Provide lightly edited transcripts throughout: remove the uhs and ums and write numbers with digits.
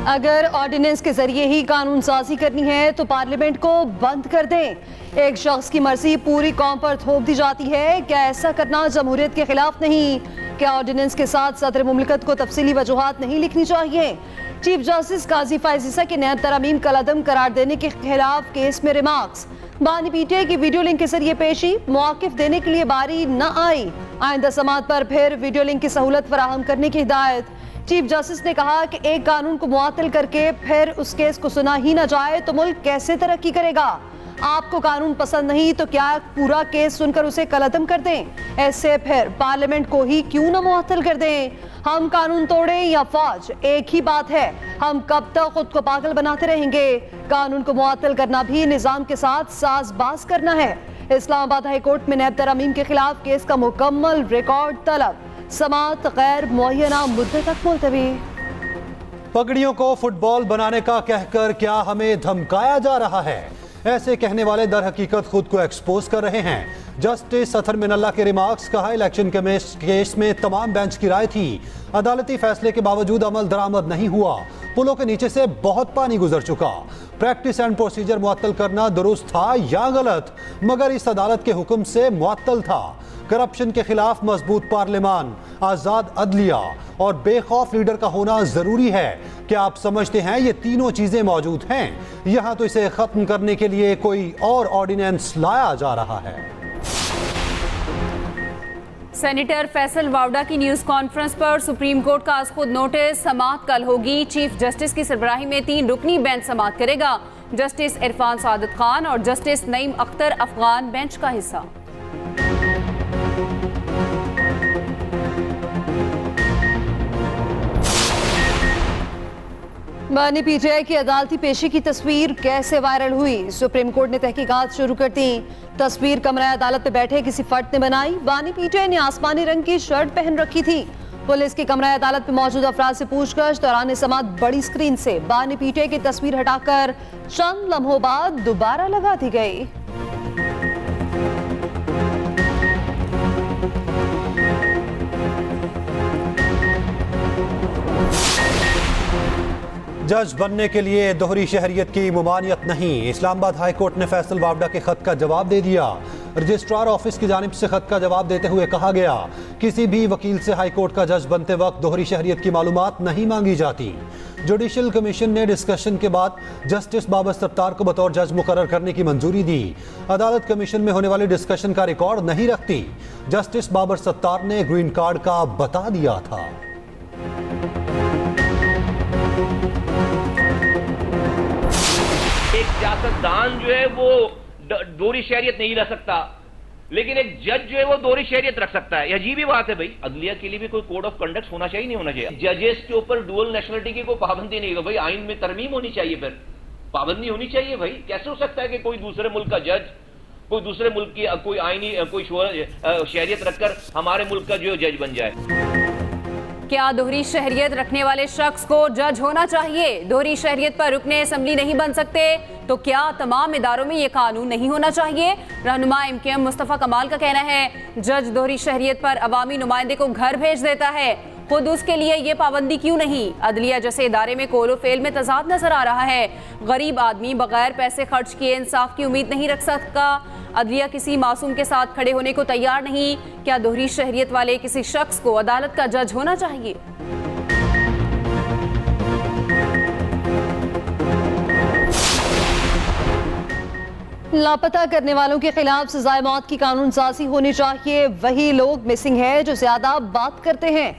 अगर ऑर्डिनेंस के जरिए ही कानून साजी करनी है तो पार्लियामेंट को बंद कर दें। एक शख्स की मर्जी पूरी कौम पर थोप दी जाती है। क्या ऐसा करना जमहूरियत के खिलाफ नहीं? क्या ऑर्डिनेंस के साथ सदर मुमलिकत को तफसीली वजूहात नहीं लिखनी चाहिए? चीफ जस्टिस काजी फायज ईसा के नैब तरमीम कलअदम करार देने के खिलाफ केस में रिमार्क्स। बानी पीटीआई की वीडियो लिंक के जरिए पेशी, मौकिफ देने के लिए बारी न आई। आइंदा समात पर फिर वीडियो लिंक की सहूलत फराहम करने की हिदायत। चीफ जस्टिस ने कहा कि एक कानून को मुअत्तल करके फिर उस केस को सुना ही ना जाए तो मुल्क कैसे तरक्की करेगा? आपको कानून पसंद नहीं तो क्या पूरा केस सुनकर उसे कलअदम कर दें? ऐसे फिर पार्लियामेंट को ही क्यों ना मुअत्तल कर दें? हम कानून तोड़े या फौज, एक ही बात है। हम कब तक खुद को पागल बनाते रहेंगे? कानून को मुअत्तल करना भी निजाम के साथ साजबाज करना है। इस्लामाबाद हाई कोर्ट में नैब तरमीम के खिलाफ केस का मुकम्मल रिकॉर्ड तलब। समात गैर मुअय्यना मुद्दत तक मुलतवी। पगड़ियों को फुटबॉल बनाने का कहकर क्या हमें धमकाया जा रहा है? ऐसे कहने वाले दर हकीकत खुद को एक्सपोज कर रहे हैं। जस्टिस अतर मिनल्ला के रिमार्क्स। कहा इलेक्शन केस में तमाम बेंच की राय थी, अदालती फैसले के बावजूद अमल दरामद नहीं हुआ। पुलों के नीचे से बहुत पानी गुजर चुका। प्रैक्टिस एंड प्रोसीजर मुअत्तल करना दुरुस्त था या गलत? मगर इस अदालत के हुक्म से मुअत्तल था। करप्शन के खिलाफ मजबूत पार्लियामान, आजाद अदलिया और बेखौफ लीडर का होना जरूरी है। क्या आप समझते हैं ये तीनों चीजें मौजूद हैं? यहाँ तो इसे खत्म करने के लिए कोई और ऑर्डिनेंस लाया जा रहा है। सेनेटर फैसल वावडा की न्यूज कॉन्फ्रेंस पर सुप्रीम कोर्ट का आज खुद नोटिस। समाअत कल होगी। चीफ जस्टिस की सरबराही में 3 रुकनी बेंच समाअत करेगा। जस्टिस इरफान सादत खान और जस्टिस नईम अख्तर अफगान बेंच का हिस्सा। बानी पीटीआई की अदालती पेशी की तस्वीर कैसे वायरल हुई? सुप्रीम कोर्ट ने तहकीकात शुरू कर दी। तस्वीर कमरा अदालत में बैठे किसी फर्द ने बनाई। बानी पीटीआई ने आसमानी रंग की शर्ट पहन रखी थी। पुलिस की कमरा अदालत में मौजूद अफराद से पूछताछ दौरान समाअत बड़ी स्क्रीन से बानी पीटीआई की तस्वीर हटाकर चंद लम्हों बाद दोबारा लगा दी गई। जज बनने के लिए दोहरी शहरियत की मुमानियत नहीं। इस्लामाबाद हाई कोर्ट ने फैसल वावडा के खत का जवाब दे दिया। रजिस्ट्रार ऑफिस की जानिब से खत का जवाब देते हुए कहा गया, किसी भी वकील से हाई कोर्ट का जज बनते वक्त दोहरी शहरियत की मालूमात नहीं मांगी जाती। जुडिशल कमीशन ने डिस्कशन के बाद जस्टिस बाबर सत्तार को बतौर जज मुकर्रर करने की मंजूरी दी। अदालत कमीशन में होने वाली डिस्कशन का रिकॉर्ड नहीं रखती। जस्टिस बाबर सत्तार ने ग्रीन कार्ड का बता दिया था। एक सियासतदान जो है वो दोहरी शहरियत नहीं रख सकता, लेकिन एक जज जो है वो दोहरी शहरियत रख सकता है। यह अजीब ही बात है भाई। अदलिया के लिए भी कोई कोड ऑफ कंडक्ट होना चाहिए, नहीं होना चाहिए? जजेस के ऊपर डुअल नेशनलिटी की कोई पाबंदी नहीं है भाई। आइन में तरमीम होनी चाहिए, फिर पाबंदी होनी चाहिए भाई। कैसे हो सकता है कि कोई दूसरे मुल्क का जज कोई दूसरे मुल्क की कोई आईनी कोई शहरियत रखकर हमारे मुल्क का जो जज बन जाए? क्या दोहरी शहरियत रखने वाले शख्स को जज होना चाहिए? दोहरी शहरियत पर रुकने असम्बली नहीं बन सकते तो क्या तमाम इदारों में ये कानून नहीं होना चाहिए? रहनुमा MKM मुस्तफ़ा कमाल का कहना है, जज दोहरी शहरियत पर अवामी नुमाइंदे को घर भेज देता है, खुद उसके लिए ये पाबंदी क्यों नहीं? अदलिया जैसे इदारे में कोलो फेल में तजाद नजर आ रहा है। गरीब आदमी बगैर पैसे खर्च किए इंसाफ की उम्मीद नहीं रख सकता। अदलिया किसी मासूम के साथ खड़े होने को तैयार नहीं। क्या दोहरी शहरियत वाले किसी शख्स को अदालत का जज होना चाहिए? लापता करने वालों के खिलाफ सजाए मौत की कानून साजी होनी चाहिए। वही लोग मिसिंग है जो ज्यादा बात करते हैं।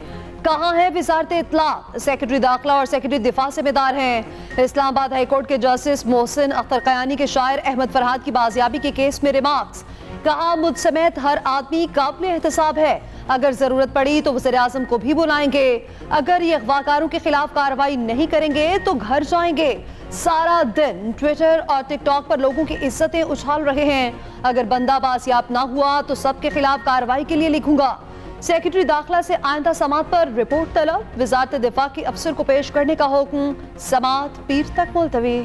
कहाँ है वजारत इत्तला? सेक्रेटरी दाखिला और सेक्रेटरी दिफा जिम्मेदार हैं। इस्लामाबाद हाई कोर्ट के जस्टिस मोहसिन अख्तर कयानी के शायर अहमद फरहाद की बाजियाबी के केस में रिमार्क्स। कहा, मुझ समेत हर आदमी काबिल एहतसाब है। अगर जरूरत पड़ी तो वज़ीर आज़म को भी बुलाएंगे। अगर ये अगवाकारों के खिलाफ कार्रवाई नहीं करेंगे तो घर जाएंगे। सारा दिन ट्विटर और टिकटॉक पर लोगों की इज्जतें उछाल रहे हैं। अगर बंदा बासियाब ना हुआ तो सबके खिलाफ कार्रवाई के लिए लिखूंगा। सेक्रेटरी दाखिला से आइंदा समाअत पर रिपोर्ट तलब। वजारत दिफा के अफसर को पेश करने का हुक्म। समाअत पीर तक मुलतवी।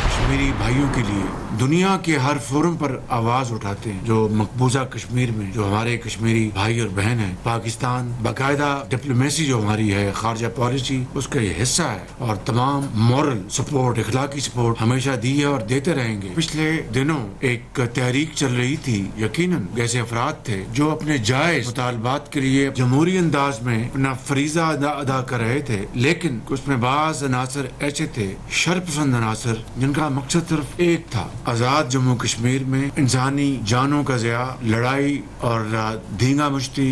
कश्मीरी भाइयों के लिए दुनिया के हर फोरम पर आवाज उठाते हैं। जो मकबूजा कश्मीर में जो हमारे कश्मीरी भाई और बहन है, पाकिस्तान बाकायदा डिप्लोमेसी जो हमारी है, खारजा पॉलिसी, उसका ये हिस्सा है और तमाम मॉरल सपोर्ट, इखलाकी सपोर्ट हमेशा दी है और देते रहेंगे। पिछले दिनों एक तहरीक चल रही थी, यकीनन ऐसे अफराद थे जो अपने जायज मुतालबात के लिए जमहूरी अंदाज में अपना फरीजा अदा कर रहे थे, लेकिन उसमें बाज अनासर ऐसे थे, शरपसंद अनासर, जिनका मकसद सिर्फ एक था, आजाद जम्मू कश्मीर में इंसानी जानों का ज़िया, लड़ाई और धींगा मुश्ती।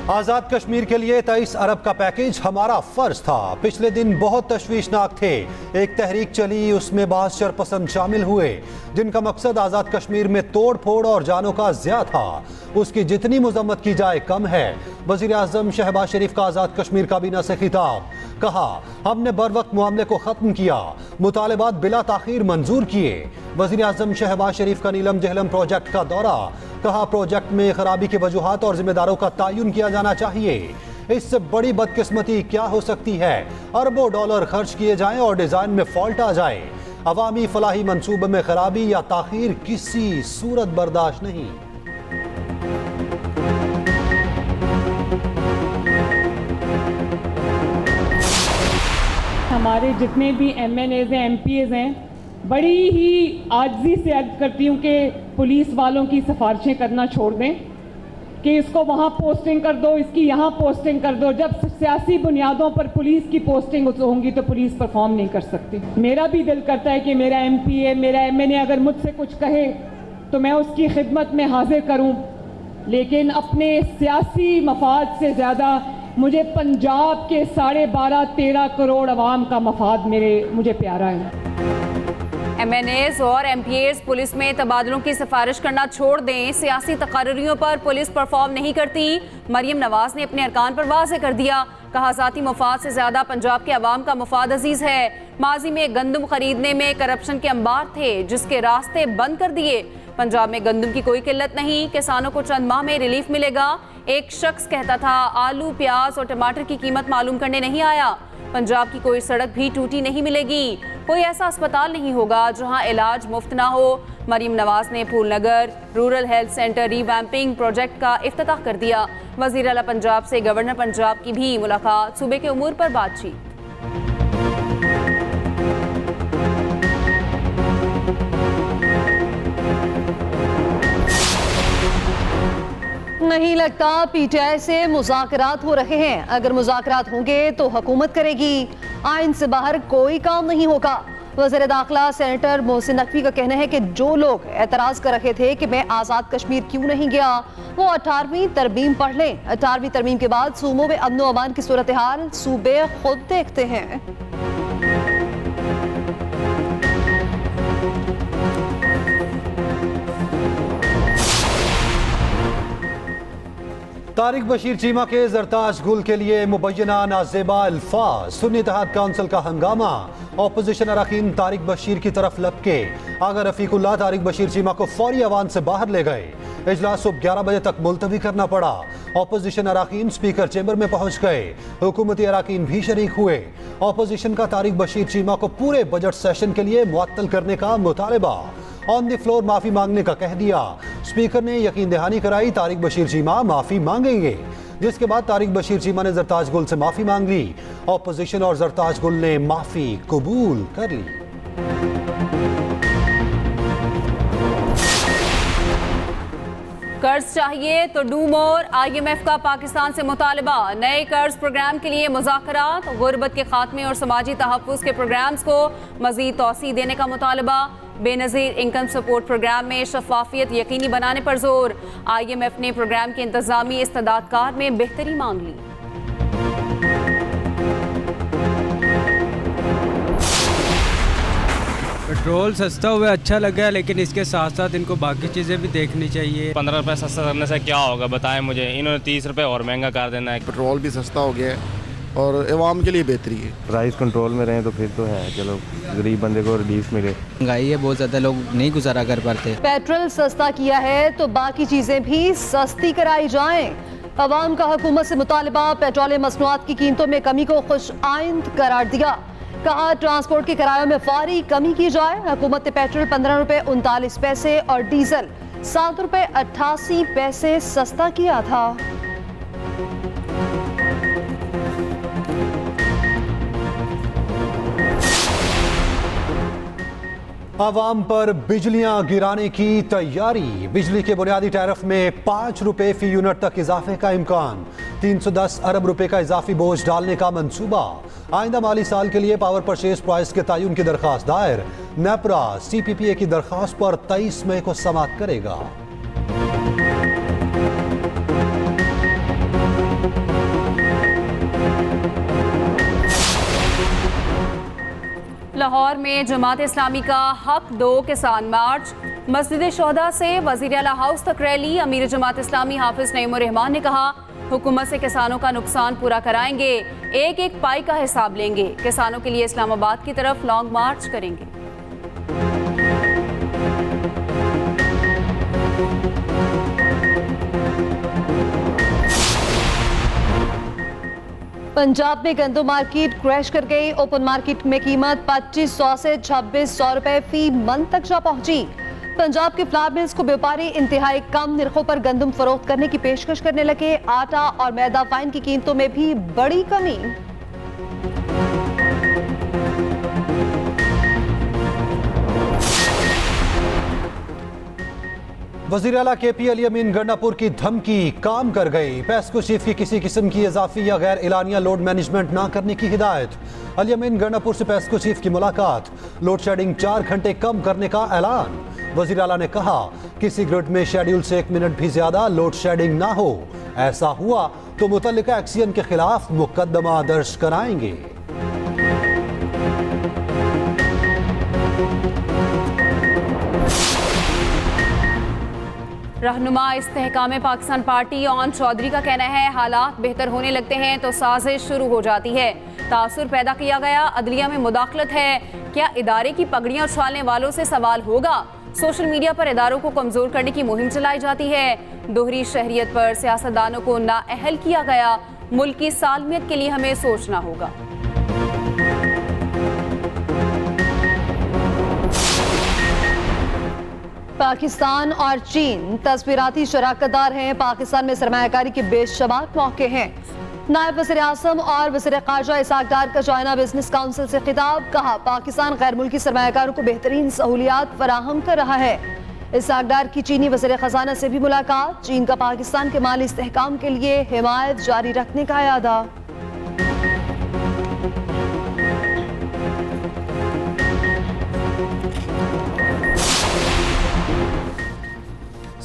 आजाद कश्मीर के लिए 23 अरब का पैकेज हमारा फर्ज था। पिछले दिन बहुत तशवीशनाक थे। एक तहरीक चली, उसमें बाज़ शरपसंद शामिल हुए जिनका मकसद आजाद कश्मीर में तोड़ फोड़ और जानों का ज़िया था। उसकी जितनी मजम्मत की जाए कम है। वज़ीर आज़म शहबाज शरीफ का आजाद कश्मीर काबीना से खिताब, कहा हमने बर वक्त मामले को खत्म किया, मुतालबात बिला ताखीर मंजूर किए। वज़ीर आज़म शहबाज शरीफ का नीलम जहलम प्रोजेक्ट का दौरा, कहा प्रोजेक्ट में खराबी की वजूहात और जिम्मेदारों का तयन किया जाना चाहिए। इससे बड़ी बदकिस्मती क्या हो सकती है? अरबों डॉलर खर्च किए जाएं और डिजाइन में फॉल्ट आ जाए। अवामी फलाही मंसूबे में खराबी या ताखीर किसी सूरत बर्दाश्त नहीं। हमारे जितने भी MNAs हैं, MPAs हैं, बड़ी ही आजिज़ी से अर्ज करती हूँ कि पुलिस वालों की सिफारिशें करना छोड़ दें कि इसको वहाँ पोस्टिंग कर दो, इसकी यहाँ पोस्टिंग कर दो। जब सियासी बुनियादों पर पुलिस की पोस्टिंग होंगी तो पुलिस परफॉर्म नहीं कर सकती। मेरा भी दिल करता है कि मेरा MPA, मेरा MNA अगर मुझसे कुछ कहे तो मैं उसकी खिदमत में हाजिर करूँ, लेकिन अपने सियासी मफाद से ज़्यादा मुझे पंजाब के 12.5-13 करोड़ अवाम का मफाद मुझे प्यारा है। MNAs और MPAs पुलिस में तबादलों की सिफारिश करना छोड़ दें। सियासी तकारीरों पर पुलिस परफॉर्म नहीं करती। मरियम नवाज ने अपने अरकान पर वाज़े कर दिया, कहा ज़ाती मुफाद से ज़्यादा पंजाब के अवाम का मुफाद अजीज़ है। माजी में गंदम खरीदने में करप्शन के अंबार थे जिसके रास्ते बंद कर दिए। पंजाब में गंदम की कोई किल्लत नहीं, किसानों को चंद माह में रिलीफ मिलेगा। एक शख्स कहता था आलू, प्याज और टमाटर की कीमत मालूम करने नहीं आया। पंजाब की कोई सड़क भी टूटी नहीं मिलेगी, कोई ऐसा अस्पताल नहीं होगा जहां इलाज मुफ्त ना हो। मरीम नवाज ने Phoolnagar rural health centre revamping project का इफ्तिताह कर दिया। वज़ीर आला पंजाब से गवर्नर पंजाब की भी मुलाकात, सूबे के उमूर पर बातचीत। नहीं लगता PTI से मुज़ाकरात हो रहे हैं। अगर मुज़ाकरात होंगे तो हुकूमत करेगी, आइन से बाहर कोई काम नहीं होगा। वज़ीर दाखिला सेनेटर मोहसिन नकवी का कहना है कि जो लोग एतराज़ कर रहे थे कि मैं आज़ाद कश्मीर क्यों नहीं गया, वो 18वीं तरमीम पढ़ लें। 18वीं तरमीम के बाद सूबों में अमन व अमान की सूरत हाल सूबे खुद देखते हैं। तारिक बशीर चीमा के जरताज गुल के लिए मुबैना नाजेबा अल्फाज, सुन्नी इत्तेहाद काउंसिल का हंगामा। ऑपोजिशन अरकान तारिक बशीर की तरफ लपके। आगा रफीकुल्लाह तारिक बशीर चीमा को फौरी अवान से बाहर ले गए। इजलास सुबह 11 बजे तक मुलतवी करना पड़ा। ऑपोजिशन अरकान स्पीकर चेंबर में पहुंच गए। हुकूमती अरकान भी शरीक हुए। ऑपोजिशन का तारिक बशीर चीमा को पूरे बजट सेशन के लिए मुअत्तल करने का मुतालबा। ऑन द फ्लोर माफी मांगने का कह दिया। स्पीकर ने यकीन दहानी कराई तारिक बशीर चीमा माफी मांगेंगे, जिसके बाद तारिक बशीर चीमा ने जरताज गुल से माफी मांग ली। ऑपोजिशन और जरताज गुल ने माफी कबूल कर ली। कर्ज चाहिए तो डू मोर, IMF का पाकिस्तान से मुतालबा। नए कर्ज प्रोग्राम के लिए मुज़ाकरात, गुर्बत के खात्मे और समाजी तहफ़्फ़ुज़ के प्रोग्राम्स को मज़ीद तौसी देने का मुतालबा। बेनज़ीर इनकम सपोर्ट प्रोग्राम में शफाफियत यकीनी बनाने पर जोर। IMF ने प्रोग्राम के इंतज़ामी इस्तेदादकार में बेहतरी मांग ली। पेट्रोल सस्ता हुआ अच्छा लगा, लेकिन इसके साथ साथ इनको बाकी चीज़ें भी देखनी चाहिए। 15 रुपये सस्ता करने से क्या होगा बताएं मुझे। इन्होंने 30 रुपये और महंगा कर देना है। पेट्रोल भी सस्ता हो गया है और अवाम के लिए बेहतरी है। प्राइस कंट्रोल में रहें तो फिर तो है, चलो गरीब बंदे को रिलीफ मिले। महंगाई है बहुत ज़्यादा, लोग नहीं गुजारा कर पाते। पेट्रोल सस्ता किया है तो बाकी चीजें भी सस्ती कराई जाएं। अवाम का हुकूमत से मुतालबा, पेट्रोलियम मसनूआत की कीमतों में कमी को खुश आइंद करार दिया। कहा ट्रांसपोर्ट के किरायों में फौरी कमी की जाए। हुकूमत ने पेट्रोल 15 रुपए 39 पैसे और डीजल 7 रुपए 88 पैसे सस्ता किया था। आवाम पर बिजलियां गिराने की तैयारी। बिजली के बुनियादी टैरिफ में 5 रुपए फी यूनिट तक इजाफे का इम्कान। 310 अरब रुपए का इजाफी बोझ डालने का मंसूबा। आइंदा माली साल के लिए पावर परचेज प्राइस के तयन की दरखास्त दायर। नेपरा CPPA की दरखास्त पर 23 मई को समाअत करेगा। लाहौर में जमात इस्लामी का हक दो किसान मार्च। मस्जिद शोहदा से वजीर आला हाउस तक रैली। अमीर जमात इस्लामी हाफिज नईमुर रहमान ने कहा हुकूमत से किसानों का नुकसान पूरा कराएंगे, एक एक पाई का हिसाब लेंगे। किसानों के लिए इस्लामाबाद की तरफ लॉन्ग मार्च करेंगे। पंजाब में गंदम मार्केट क्रैश कर गई। ओपन मार्केट में कीमत 2500 से 2600 रुपए फी मन तक जा पहुंची। पंजाब के फ्लावर मिल्स को व्यापारी इंतहाई कम निर्खों पर गंदम फरोख्त करने की पेशकश करने लगे। आटा और मैदा फाइन की कीमतों में भी बड़ी कमी। वज़ीर आला KP अली अमीन गंडापुर की धमकी काम कर गई। पेस्को चीफ की किसी किस्म की इजाफी या गैर एलानिया लोड मैनेजमेंट ना करने की हिदायत। अली अमीन गंडापुर से पेस्को चीफ की मुलाकात। लोड शेडिंग 4 घंटे कम करने का ऐलान। वज़ीर आला ने कहा किसी ग्रिड में शेड्यूल से 1 मिनट भी ज्यादा लोड शेडिंग ना हो। ऐसा हुआ तो मुतल्लिका एक्सियन के खिलाफ मुकदमा दर्ज कराएंगे। रहनुमा इस्तेहकाम पाकिस्तान पार्टी ऑन चौधरी का कहना है हालात बेहतर होने लगते हैं तो साजिश शुरू हो जाती है। तासुर पैदा किया गया, अदलिया में मुदाखलत है। क्या इदारे की पगड़ियां उछालने वालों से सवाल होगा? सोशल मीडिया पर इदारों को कमजोर करने की मुहिम चलाई जाती है। दोहरी शहरियत पर सियासतदानों को नाअहल किया गया। मुल्क की सालमियत के लिए हमें सोचना होगा। पाकिस्तान और चीन तस्वीराती शराकतदार हैं। पाकिस्तान में सरमायाकारी के बेशुमार मौके हैं। नायब वज़ीर आज़म और वज़ीर ख़ारजा इसहाक़ डार का चाइना बिजनेस काउंसिल से खिताब। कहा पाकिस्तान गैर मुल्की सरमायाकारों को बेहतरीन सहूलियात फराहम कर रहा है। इसहाक़ डार की चीनी वज़ीर ख़ज़ाना से भी मुलाकात। चीन का पाकिस्तान के माली इस्तेहकाम के लिए हिमायत जारी रखने का इरादा।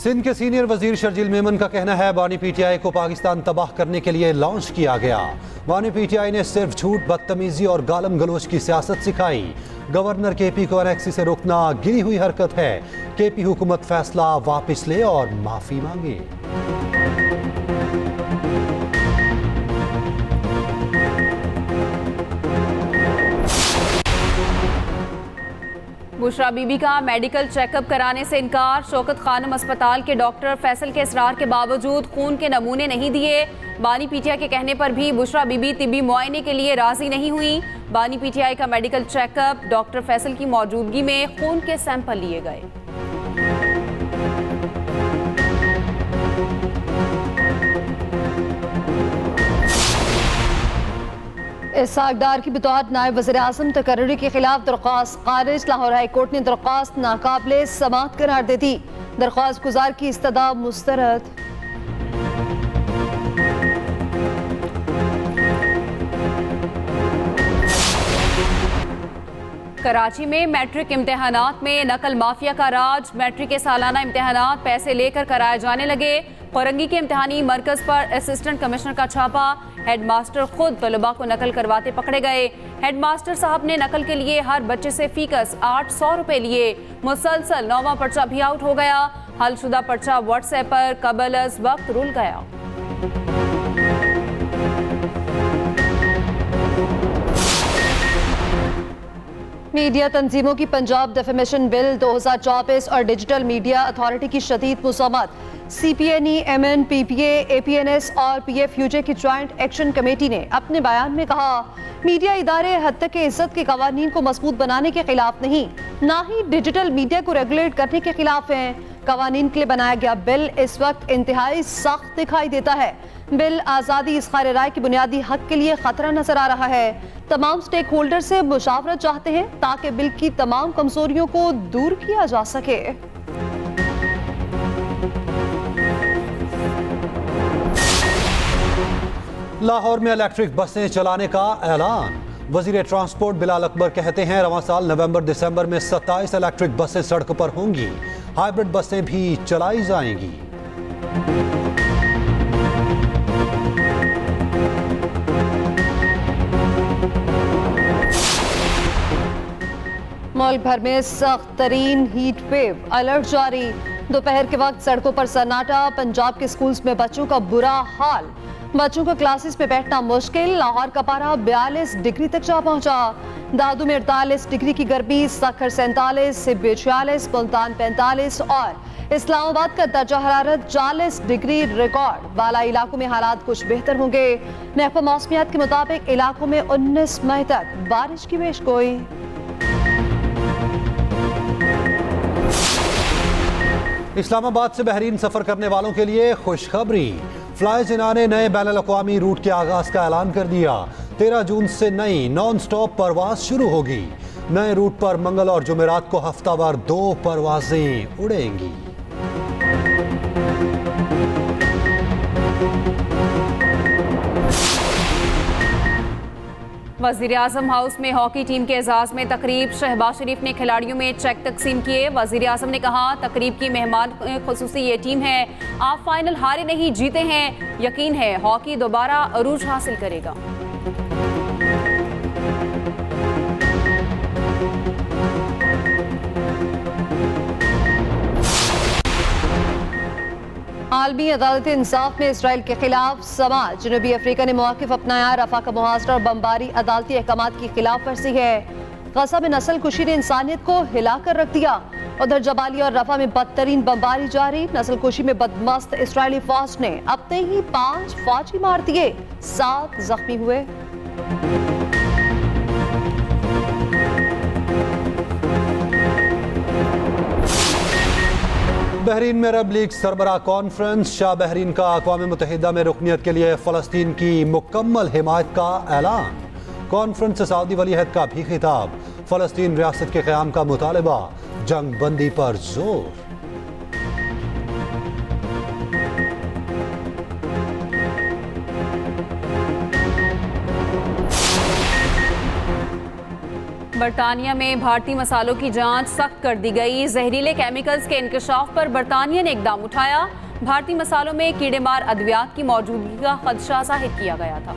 सिंध के सीनियर वजीर शर्जील मेमन का कहना है बानी PTI को पाकिस्तान तबाह करने के लिए लॉन्च किया गया। बानी PTI ने सिर्फ झूठ, बदतमीजी और गालम गलोच की सियासत सिखाई। गवर्नर KP को एनेक्सी से रोकना गिरी हुई हरकत है। KP हुकूमत फैसला वापस ले और माफी मांगे। बुशरा बीबी का मेडिकल चेकअप कराने से इनकार। शौकत खानम अस्पताल के डॉक्टर फैसल के इसरार के बावजूद खून के नमूने नहीं दिए। बानी PTI के कहने पर भी बुशरा बीबी तिब्बी मुआयने के लिए राजी नहीं हुई। बानी PTI का मेडिकल चेकअप डॉक्टर फैसल की मौजूदगी में खून के सैंपल लिए गए। इसहाक़ डार की बतौर नायब वज़ीर आज़म तकर्री के खिलाफ दरख्वास्त खारिज। लाहौर हाई कोर्ट ने दरख्वास्त नाकाबिले समाअत करार दे दी। दरख्वास्त गुजार की इस्तदा मुस्तरद। कराची में मैट्रिक इम्तिहानात में नकल माफिया का राज। मैट्रिक के सालाना इम्तिहानात पैसे लेकर कराए जाने लगे। कोरंगी के इम्तिहानी मरकज पर असिस्टेंट कमिश्नर का छापा। हेडमास्टर खुद तलबा को नकल करवाते पकड़े गए। हेडमास्टर साहब ने नकल के लिए हर बच्चे से फीकस 800 रुपए लिए। मुसलसल 9वां पर्चा भी आउट हो गया। हलशुदा पर्चा व्हाट्सएप पर कबल अज वक्त रुल गया। मीडिया तंजीमों की पंजाब डिफेमेशन बिल 2024 और डिजिटल मीडिया अथॉरिटी की शदीद मुज़ाहमत। CPNE, MN, PPA, APNS और PFUJ की ज्वाइंट एक्शन कमेटी ने अपने बयान में कहा, मीडिया इदारे हद तक इज्जत के कवानीन को मजबूत बनाने के खिलाफ नहीं, ना ही डिजिटल मीडिया को रेगुलेट करने के खिलाफ हैं। कवानीन के लिए बनाया गया बिल इस वक्त इंतहाई सख्त दिखाई देता है। बिल आज़ादी इज़हार राय की बुनियादी हक के लिए खतरा नजर आ रहा है। तमाम स्टेक होल्डर से मुशावरत चाहते हैं ताकि बिल की तमाम कमजोरियों को दूर किया जा सके। लाहौर में इलेक्ट्रिक बसें चलाने का ऐलान। वजीर ट्रांसपोर्ट बिलाल अकबर कहते हैं रवां साल नवंबर दिसंबर में 27 इलेक्ट्रिक बसें सड़क पर होंगी। हाइब्रिड बसें भी चलाई जाएंगी। मुल्क भर में सख्त तरीन हीट वेव अलर्ट जारी। दोपहर के वक्त सड़कों पर सन्नाटा। पंजाब के स्कूल्स में बच्चों का बुरा हाल। बच्चों को क्लासेस में बैठना मुश्किल। लाहौर का पारा 42 डिग्री तक जा पहुंचा। दादू में 48 डिग्री की गर्मी, सखर 47, सिब्बी 46, मुल्तान 45 और इस्लामाबाद का दर्जा हरारत 40 डिग्री रिकॉर्ड। बाला इलाकों में हालात कुछ बेहतर होंगे। महकमा मौसमियात के मुताबिक इलाकों में 19 मई तक बारिश की पेशगोई। इस्लामाबाद से बहरीन सफर करने वालों के लिए खुशखबरी। फ्लाई जिना ने नए बैनुल अक़वामी रूट के आगाज का ऐलान कर दिया। 13 जून से नई नॉन स्टॉप परवाज शुरू होगी। नए रूट पर मंगल और जुमेरात को हफ्तावार 2 परवाजें उड़ेंगी। वज़ीर आज़म हाउस में हॉकी टीम के एजाज़ में तकरीब। शहबाज शरीफ ने खिलाड़ियों में चेक तकसीम किए। वज़ीर आज़म ने कहा, तकरीब की मेहमान खुसूसी ये टीम है, आप फाइनल हारे नहीं जीते हैं। यकीन है हॉकी दोबारा अरूज हासिल करेगा। आलमी अदालत इंसाफ में इसराइल के खिलाफ समाज। जनूबी अफ्रीका ने मौक़िफ़ अपनाया। रफा का मुहासरा और बमबारी अदालती अहकामात की खिलाफ वर्जी है। गज़ा में नस्ल कुशी ने इंसानियत को हिला कर रख दिया। उधर जबाली और रफा में बदतरीन बमबारी जारी। नस्ल कुशी में बदमस्त इसराइली फौज ने अपने ही 5 फौजी मार दिए, 7 जख्मी हुए। बहरीन में अरब लीग सरबराह कॉन्फ्रेंस। शाह बहरीन का अक़वाम मुत्तहिदा में रुकनियत के लिए फ़लस्तीन की मुकम्मल हिमायत का ऐलान। कॉन्फ्रेंस से सऊदी वलीअहद का भी खिताब। फ़लस्तीन रियासत के क़याम का मुतालबा। जंग बंदी पर जोर। बरतानिया में भारतीय मसालों की जांच सख्त कर दी गई। जहरीले केमिकल्स के इंकशाफ पर बरतानिया ने इकदाम उठाया। भारतीय मसालों में कीड़ेमार अद्वियात की मौजूदगी का खदशा जाहिर किया गया था।